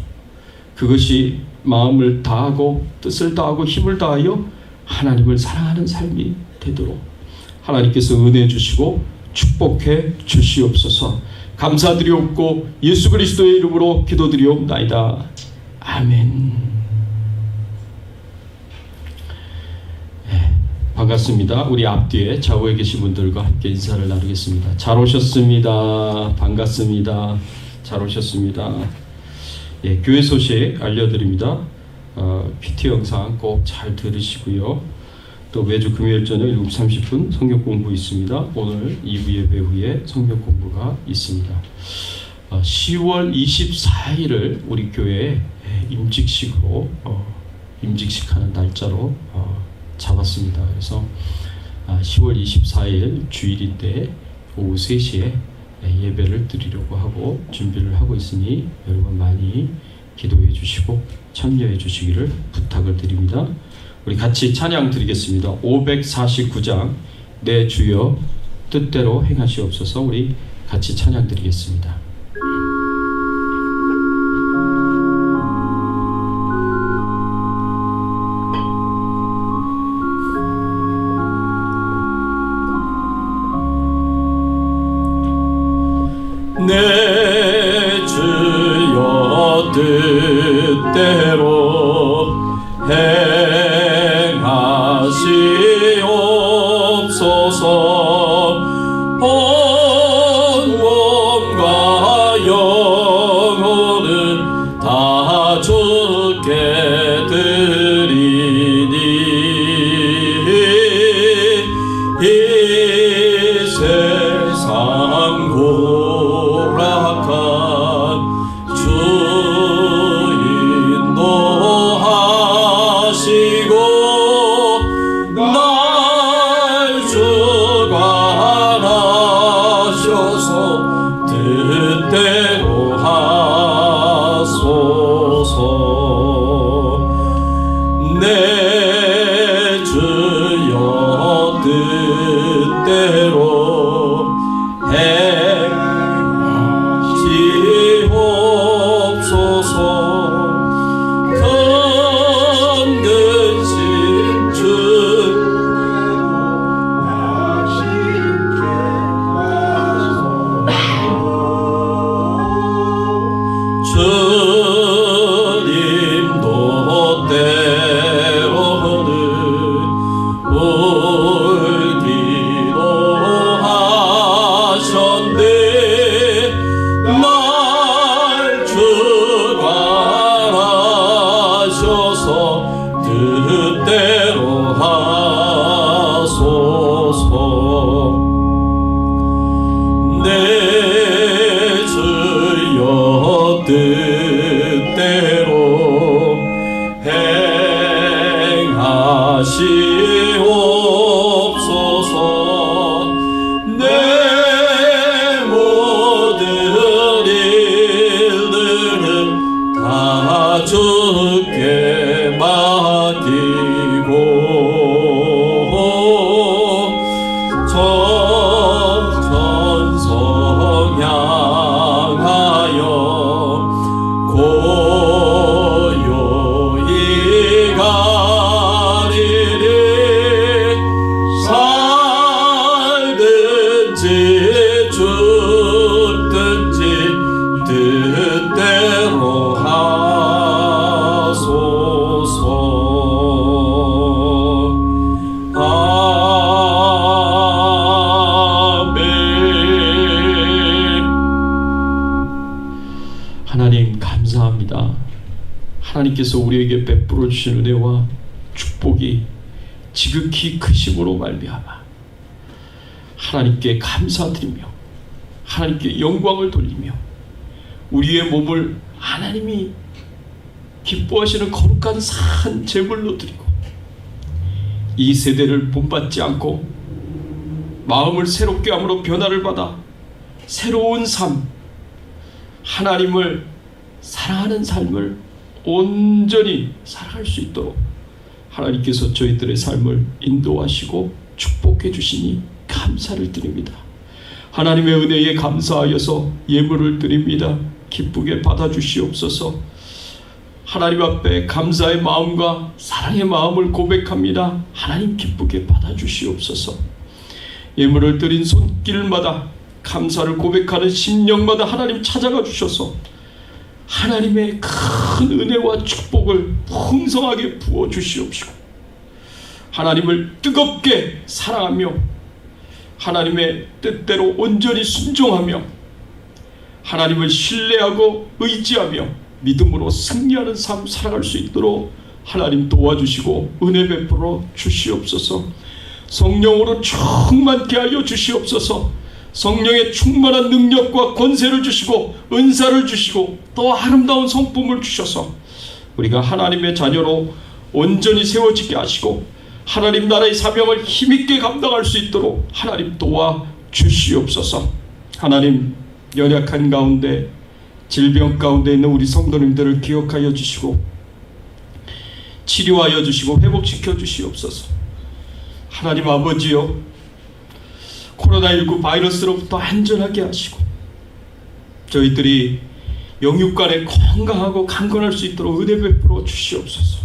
그것이 마음을 다하고 뜻을 다하고 힘을 다하여 하나님을 사랑하는 삶이 되도록 하나님께서 은혜 주시고 축복해 주시옵소서. 감사드리옵고 예수 그리스도의 이름으로 기도드리옵나이다. 아멘. 반갑습니다. 우리 앞뒤에 좌우에 계신 분들과 함께 인사를 나누겠습니다. 잘 오셨습니다. 반갑습니다. 잘 오셨습니다. 예, 교회 소식 알려드립니다. PT 영상 꼭 잘 들으시고요. 또 매주 금요일 저녁 7시 30분 성경 공부 있습니다. 오늘 2부 예배 후에 성경 공부가 있습니다. 10월 24일을 우리 교회에 임직식으로 임직식하는 날짜로 잡았습니다. 그래서 10월 24일 주일인데 오후 3시에 예배를 드리려고 하고 준비를 하고 있으니 여러분 많이 기도해 주시고 참여해 주시기를 부탁을 드립니다. 우리 같이 찬양 드리겠습니다. 549장 내 주여 뜻대로 행하시옵소서. 우리 같이 찬양 드리겠습니다. 내 주여 뜻대로 행하시옵소서. 온 몸과 영혼은 다 주께 드리니 이 세상 고락한 주 인도하시고 날 주관하셔서 뜻대로 하소서. 내 주여 뜻대로 행하시옵소서. 건근신 주 주님도 때로는 울기도 하셨네. 날 주관하셔서 뜻대로 하소서. 내 주여 뜻대로 행하시옵소서. 내 모든 일들은 다 주께 맡기고 천성 향하여 고요히 가리니 살든지 죽든지 뜻대로 하소서. 아멘. 하나님 감사합니다. 하나님께서 우리에게 베풀어 주신 은혜와 축복이 지극히 크심으로 말미암아 하나님께 감사드리며 하나님께 영광을 돌리며 우리의 몸을 하나님이 기뻐하시는 거룩한 산 제물로 드리고 이 세대를 본받지 않고 마음을 새롭게 함으로 변화를 받아 새로운 삶, 하나님을 사랑하는 삶을 온전히 살아갈 수 있도록 하나님께서 저희들의 삶을 인도하시고 축복해 주시니 감사를 드립니다. 하나님의 은혜에 감사하여서 예물을 드립니다. 기쁘게 받아주시옵소서. 하나님 앞에 감사의 마음과 사랑의 마음을 고백합니다. 하나님 기쁘게 받아주시옵소서. 예물을 드린 손길마다 감사를 고백하는 심령마다 하나님 찾아가 주셔서 하나님의 큰 은혜와 축복을 풍성하게 부어 주시옵시고, 하나님을 뜨겁게 사랑하며 하나님의 뜻대로 온전히 순종하며 하나님을 신뢰하고 의지하며 믿음으로 승리하는 삶 살아갈 수 있도록 하나님 도와주시고 은혜 베풀어 주시옵소서. 성령으로 충만케 하여 주시옵소서. 성령의 충만한 능력과 권세를 주시고 은사를 주시고 또 아름다운 성품을 주셔서 우리가 하나님의 자녀로 온전히 세워지게 하시고 하나님 나라의 사명을 힘있게 감당할 수 있도록 하나님 도와 주시옵소서. 하나님, 연약한 가운데 질병 가운데 있는 우리 성도님들을 기억하여 주시고 치료하여 주시고 회복시켜 주시옵소서. 하나님 아버지여, 코로나19 바이러스로부터 안전하게 하시고 저희들이 영육간에 건강하고 강건할 수 있도록 은혜 베풀어 주시옵소서.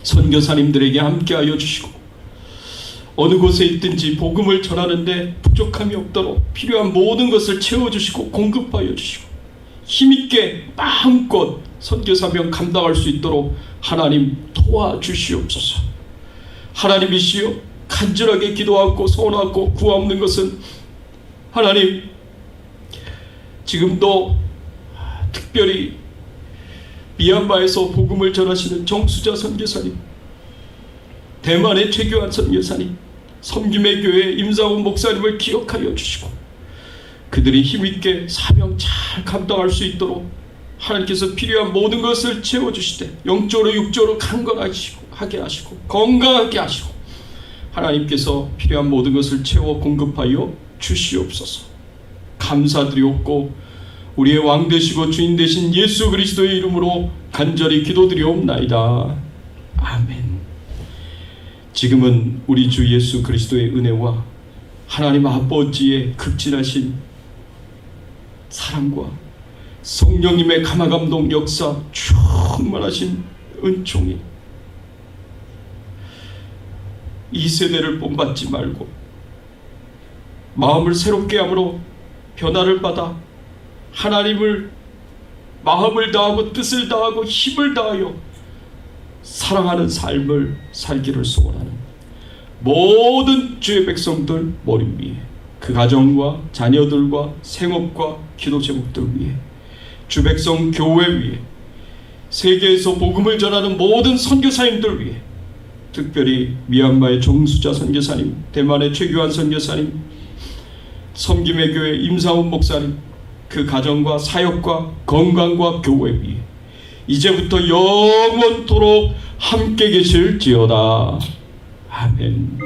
선교사님들에게 함께하여 주시고 어느 곳에 있든지 복음을 전하는데 부족함이 없도록 필요한 모든 것을 채워주시고 공급하여 주시고 힘있게 마음껏 선교사명 감당할 수 있도록 하나님 도와주시옵소서. 하나님이시여, 간절하게 기도하고 소원하고 구하옵는 것은 하나님, 지금도 특별히 미얀마에서 복음을 전하시는 정수자 선교사님, 대만의 최교환 선교사님, 섬김의 교회 임상훈 목사님을 기억하여 주시고 그들이 힘있게 사명 잘 감당할 수 있도록 하나님께서 필요한 모든 것을 채워주시되 영적으로 육적으로 강건하게 하시고 건강하게 하시고 하나님께서 필요한 모든 것을 채워 공급하여 주시옵소서. 감사드리옵고 우리의 왕 되시고 주인 되신 예수 그리스도의 이름으로 간절히 기도드리옵나이다. 아멘. 지금은 우리 주 예수 그리스도의 은혜와 하나님 아버지의 극진하신 사랑과 성령님의 감화감동 역사 충만하신 은총이 이 세대를 본받지 말고 마음을 새롭게 함으로 변화를 받아 하나님을 마음을 다하고 뜻을 다하고 힘을 다하여 사랑하는 삶을 살기를 소원하는 모든 주의 백성들 머리 위에, 그 가정과 자녀들과 생업과 기도 제목들 위에, 주 백성 교회 위에, 세계에서 복음을 전하는 모든 선교사님들 위에, 특별히 미얀마의 정수자 선교사님, 대만의 최규환 선교사님, 섬김의 교회 임상훈 목사님, 그 가정과 사역과 건강과 교회 위에 이제부터 영원토록 함께 계실지어다. 아멘.